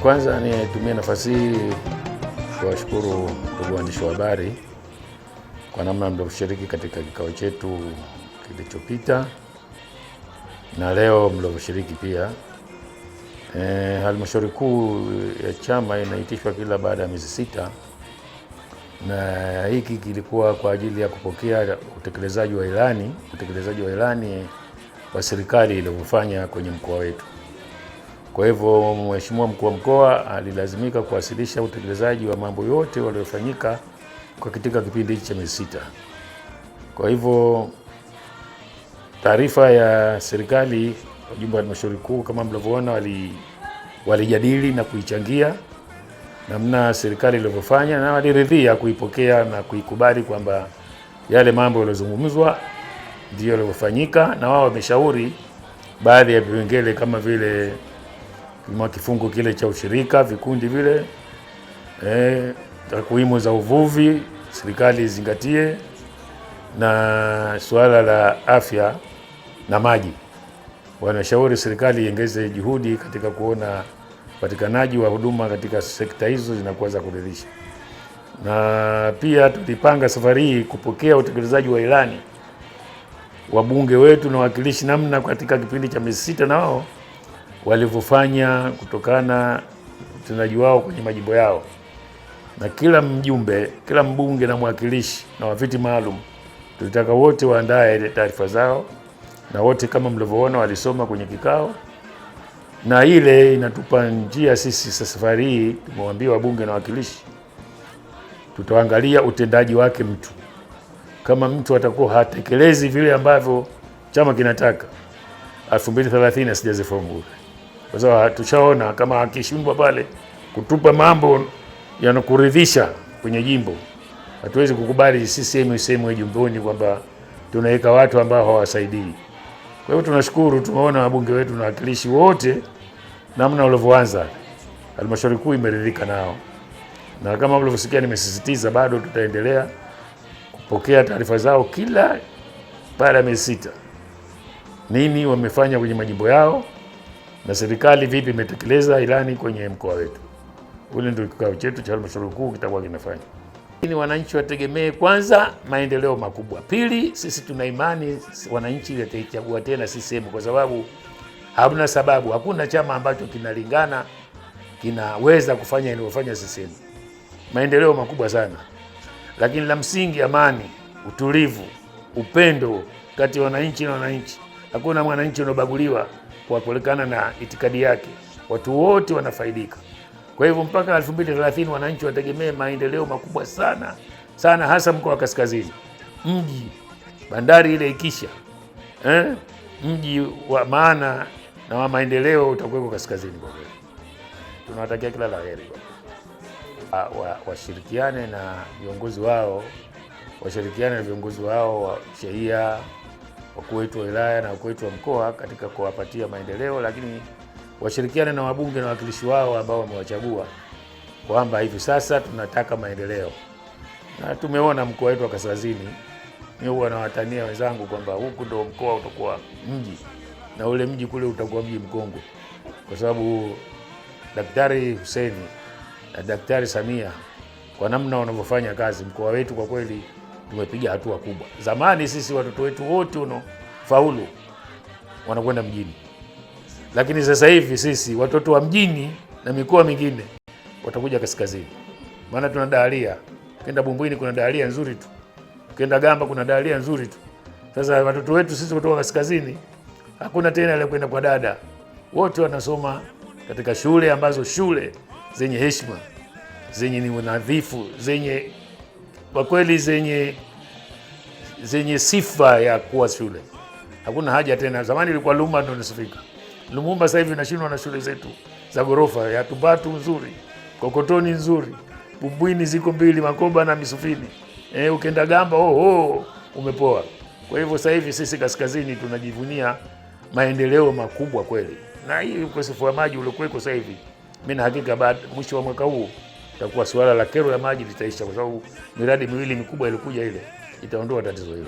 Kwanza nitumie nafasi hii kuwashukuru ndugu waandishi wa habari kwa namna mlivyoshiriki katika kikao chetu kilichopita na leo mlivyoshiriki pia. Halmashauri kuu ya chama inaitishwa kila baada ya miezi 6 na hiki kilikuwa kwa ajili ya kupokea utekelezaji wa ilani wa serikali iliyofanya kwenye mkoa wetu. Kwa hivyo Mheshimiwa Mkuu wa Mkoa alilazimika kuwasilisha utekelezaji wa mambo yote waliofanyika kwa katika kipindi hiki cha miezi 6. Kwa hivyo taarifa ya serikali, wajumbe wa halmashauri kuu kama mlivyoona walijadili na kuichangia namna serikali ilivyofanya, na waliridhia kuipokea na kuikubali kwamba yale mambo yaliyozungumzwa ndio yalivyofanyika, na wao wameshauri baadhi ya vipengele kama vile kifungu kile cha ushirika, vikundi vile, takwimu za uvuvi serikali izingatie, na suala la afya na maji. Wanashauri serikali iongeze juhudi katika kuona upatikanaji wa huduma katika sekta hizo zinakuwa za kuridhisha. Na pia tulipanga safari hii kupokea utekelezaji wa ilani wabunge wetu na wawakilishi namna katika kipindi cha miezi 6 na wao walivyofanya kutokana utendaji wao kwenye majimbo yao. Na kila mjumbe, kila mbunge na mwakilishi na waviti maalum tulitaka wote waandae taarifa zao, na wote kama mlivyoona walisoma kwenye kikao, na ile inatupa njia sisi safari hii. Tumewambia wabunge na wawakilishi tutaangalia utendaji wake mtu. Kama mtu atakuwa hatekelezi vile ambavyo chama kinataka, 2030 asijaze fomu. Kwa sababu tushaona kama akishindwa pale kutupa mambo yanakuridhisha kwenye jimbo, hatuwezi kukubali CCM isemwe jimboni kwamba tunaweka watu ambao hawasaidii. Kwa hivyo tunashukuru, tumeona wabunge wetu na wawakilishi wote namna walivyoanza, halmashauri kuu imeridhika nao, na kama mlivyosikia nimesisitiza bado tutaendelea kupokea taarifa zao kila baada ya miezi 6, nini wamefanya kwenye majimbo yao na serikali vipi imetekeleza ilani kwenye mkoa wetu. Ule ndio kikao chetu cha halmashauri kuu kitakuwa kinafanya. Lakini wananchi wategemee kwanza maendeleo makubwa. Pili, sisi tuna imani wananchi wataichagua tena CCM kwa sababu hamna sababu, hakuna chama ambacho kinalingana kinaweza kufanya inavyofanya CCM. Maendeleo makubwa sana. Lakini la msingi amani, utulivu, upendo kati ya wananchi na wananchi. Hakuna mwananchi anaobaguliwa kwa kuelekana na itikadi yake. Watu wote wanafaidika. Kwa hivyo mpaka 2030 wananchi wategemee maendeleo makubwa sana sana, hasa mkoa wa Kaskazini. Mji bandari ile ikisha, mji wa maana na wa maendeleo utakuwa Kaskazini. Kwa kweli tunawatakia kila la heri. Washirikiane na viongozi wao, wa sheria, wakuu wetu wa wilaya na wakuu wetu wa mkoa katika kuwapatia maendeleo, lakini washirikiane na wabunge na wawakilishi wao ambao wamewachagua kwamba hivi sasa tunataka maendeleo. Na tumeona mkoa wetu wa Kaskazini, mimi huwa nawatania wenzangu kwamba huku ndo mkoa utakuwa mji na ule mji kule utakuwa mji mkongwe, kwa sababu Daktari Hussein na Daktari Samia kwa namna wanavyofanya kazi, mkoa wetu kwa kweli tumepiga hatua kubwa. Zamani sisi watoto wetu wote faulu wanakwenda mjini, lakini sasa hivi sisi watoto wa mjini na mikoa mingine watakuja Kaskazini. Maana tuna dahalia, ukienda Bumbwini kuna dahalia nzuri tu, ukienda Gamba kuna dahalia nzuri tu. Sasa watoto wetu sisi kutoka Kaskazini hakuna tena ile kwenda kwa dada, wote wanasoma katika shule ambazo shule zenye heshima, zenye ni nadhifu, zenye kwa kweli zenye sifa ya kuwa shule. Hakuna haja tena, zamani ilikuwa Lumumba ndio nasifika. Lumumba sasa hivi inashindwa na shule zetu za gorofa ya Tumbatu nzuri, Kokotoni nzuri, Bumbwini ziko 2, Makoba na Misufini. Ukienda Gamba umepoa. Kwa hivyo sasa hivi sisi Kaskazini tunajivunia maendeleo makubwa kweli. Na hii ukosefu wa maji uliokuwa sasa hivi, mimi na hakika baada mwisho wa mwaka huu itakuwa suala la kero ya maji litaisha, kwa sababu miradi miwili mikubwa ilikuja ile itaondoa tatizo hilo.